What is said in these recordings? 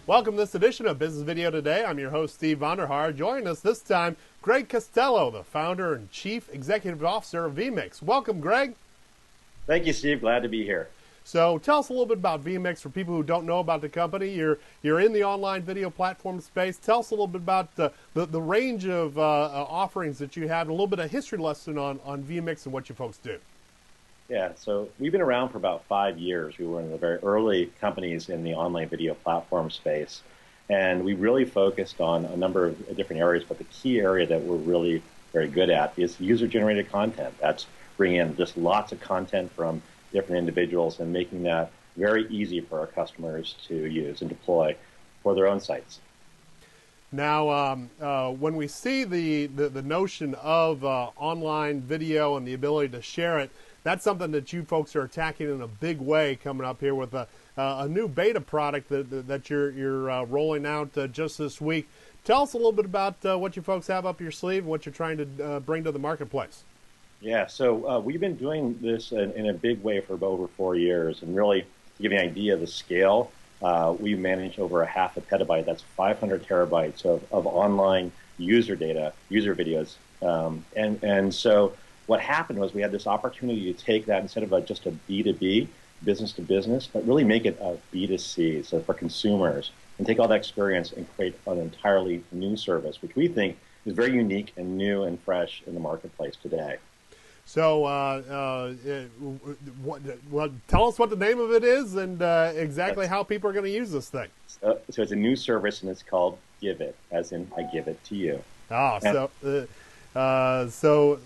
Welcome to this edition of Business Video Today. I'm your host, Steve Vonderhaar. Joining us this time, Greg Costello, the founder and chief executive officer of vMix. Welcome, Greg. Thank you, Steve. Glad to be here. So tell us a little bit about vMix for people who don't know about the company. You're in the online video platform space. Tell us a little bit about the range of offerings that you have, and a little bit of history lesson on vMix and what you folks do. Yeah, so we've been around for about 5 years. We were one of the very early companies in the online video platform space. And we really focused on a number of different areas, but the key area that we're really very good at is user-generated content. That's bringing in just lots of content from different individuals and making that very easy for our customers to use and deploy for their own sites. Now, when we see the notion of online video and the ability to share it, that's something that you folks are attacking in a big way coming up here with a new beta product that you're rolling out just this week. Tell us a little bit about what you folks have up your sleeve and what you're trying to bring to the marketplace. Yeah, so we've been doing this in a big way for over 4 years, and really, to give you an idea of the scale, we manage over a half a petabyte. That's 500 terabytes of online user data, user videos, and so what happened was we had this opportunity to take that instead of just a B2B, business to business, but really make it a B2C, so for consumers, and take all that experience and create an entirely new service, which we think is very unique and new and fresh in the marketplace today. So, tell us what the name of it is and exactly how people are going to use this thing. So it's a new service, and it's called Give It, as in I give it to you. Ah, so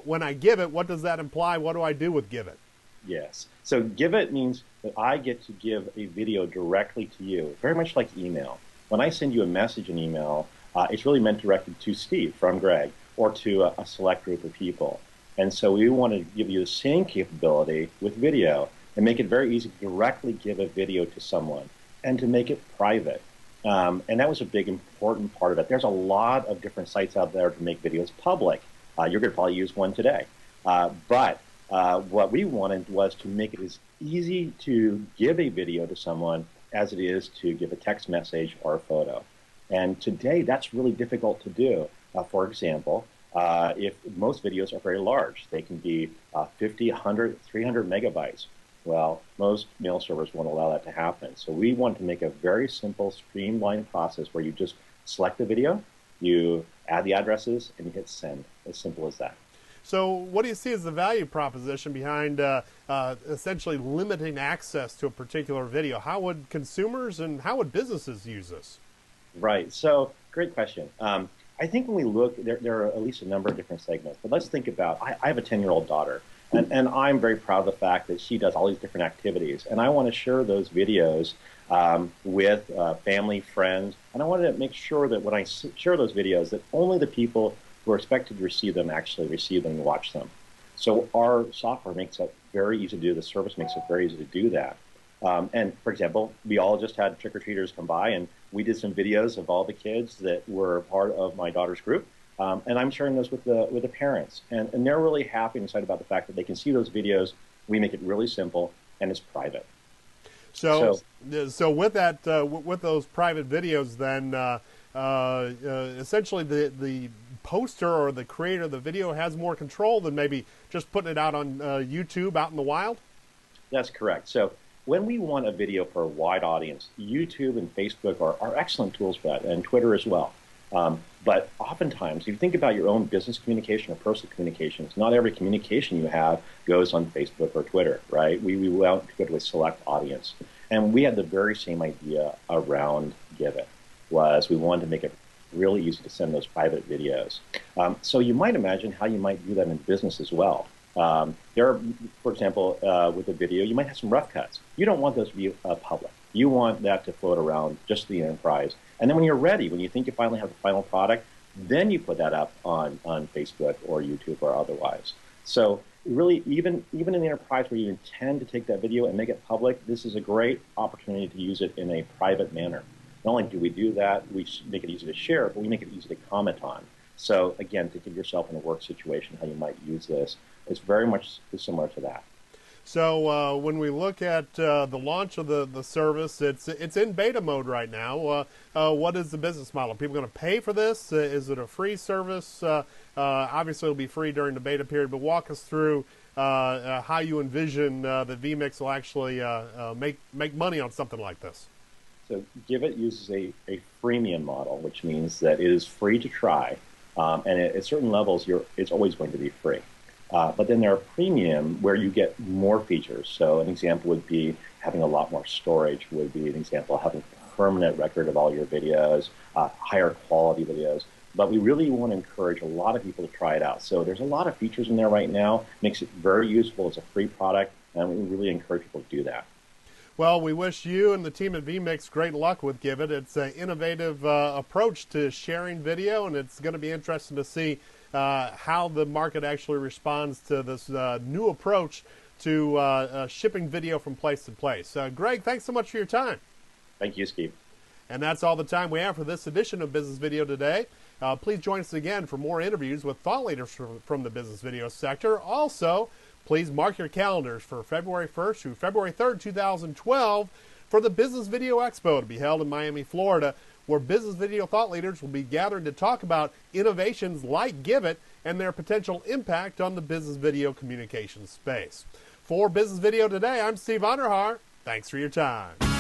when I give it, what does that imply? What do I do with Give It? Yes. So Give It means that I get to give a video directly to you, very much like email. When I send you a message in email, it's really meant directed to Steve from Greg or to a select group of people. And so we want to give you the same capability with video and make it very easy to directly give a video to someone and to make it private. And that was a big, important part of it. There's a lot of different sites out there to make videos public. You're going to probably use one today. But what we wanted was to make it as easy to give a video to someone as it is to give a text message or a photo. And today, that's really difficult to do. For example, if most videos are very large, they can be 50, 100, 300 megabytes. Well, most mail servers won't allow that to happen. So we want to make a very simple, streamlined process where you just select the video, you add the addresses, and you hit send. As simple as that. So what do you see as the value proposition behind essentially limiting access to a particular video? How would consumers and how would businesses use this? Right. So great question. I think when we look, there are at least a number of different segments. But let's think about, I have a 10-year-old daughter. And I'm very proud of the fact that she does all these different activities. And I want to share those videos with family, friends. And I want to make sure that when I share those videos, that only the people who are expected to receive them actually receive them and watch them. So our software makes it very easy to do. The service makes it very easy to do that. And for example, we all just had trick-or-treaters come by, and we did some videos of all the kids that were part of my daughter's group. And I'm sharing those with the parents, and they're really happy and excited about the fact that they can see those videos. We make it really simple, and it's private. So with that, with those private videos, then essentially the poster or the creator of the video has more control than maybe just putting it out on YouTube out in the wild? That's correct. So when we want a video for a wide audience, YouTube and Facebook are excellent tools for that, and Twitter as well. But oftentimes, if you think about your own business communication or personal communications, not every communication you have goes on Facebook or Twitter, right? We want to go to a select audience. And we had the very same idea around Give It, was we wanted to make it really easy to send those private videos. So you might imagine how you might do that in business as well. There are, for example, with a video, you might have some rough cuts. You don't want those to be public. You want that to float around just the enterprise. And then when you're ready, when you think you finally have the final product, then you put that up on Facebook or YouTube or otherwise. So really, even in the enterprise where you intend to take that video and make it public, this is a great opportunity to use it in a private manner. Not only do we do that, we make it easy to share, but we make it easy to comment on. So again, think of yourself in a work situation, how you might use this. It's very much similar to that. So when we look at the launch of the service, it's in beta mode right now. What is the business model? Are people going to pay for this? Is it a free service? Obviously, it'll be free during the beta period, but walk us through how you envision that vMix will actually make money on something like this. So Givit uses a freemium model, which means that it is free to try, and at certain levels, it's always going to be free. But then there are premium where you get more features. So an example would be having a lot more storage, would be an example of having a permanent record of all your videos, higher quality videos. But we really want to encourage a lot of people to try it out. So there's a lot of features in there right now, makes it very useful. It's a free product, and we really encourage people to do that. Well, we wish you and the team at vMix great luck with Givit. It's an innovative approach to sharing video, and it's going to be interesting to see how the market actually responds to this new approach to shipping video from place to place. Greg, thanks so much for your time. Thank you, Steve. And that's all the time we have for this edition of Business Video Today. Please join us again for more interviews with thought leaders from the business video sector. Also, please mark your calendars for February 1st through February 3rd, 2012 for the Business Video Expo to be held in Miami, Florida, where business video thought leaders will be gathered to talk about innovations like Givit and their potential impact on the business video communications space. For Business Video Today, I'm Steve Underhar. Thanks for your time.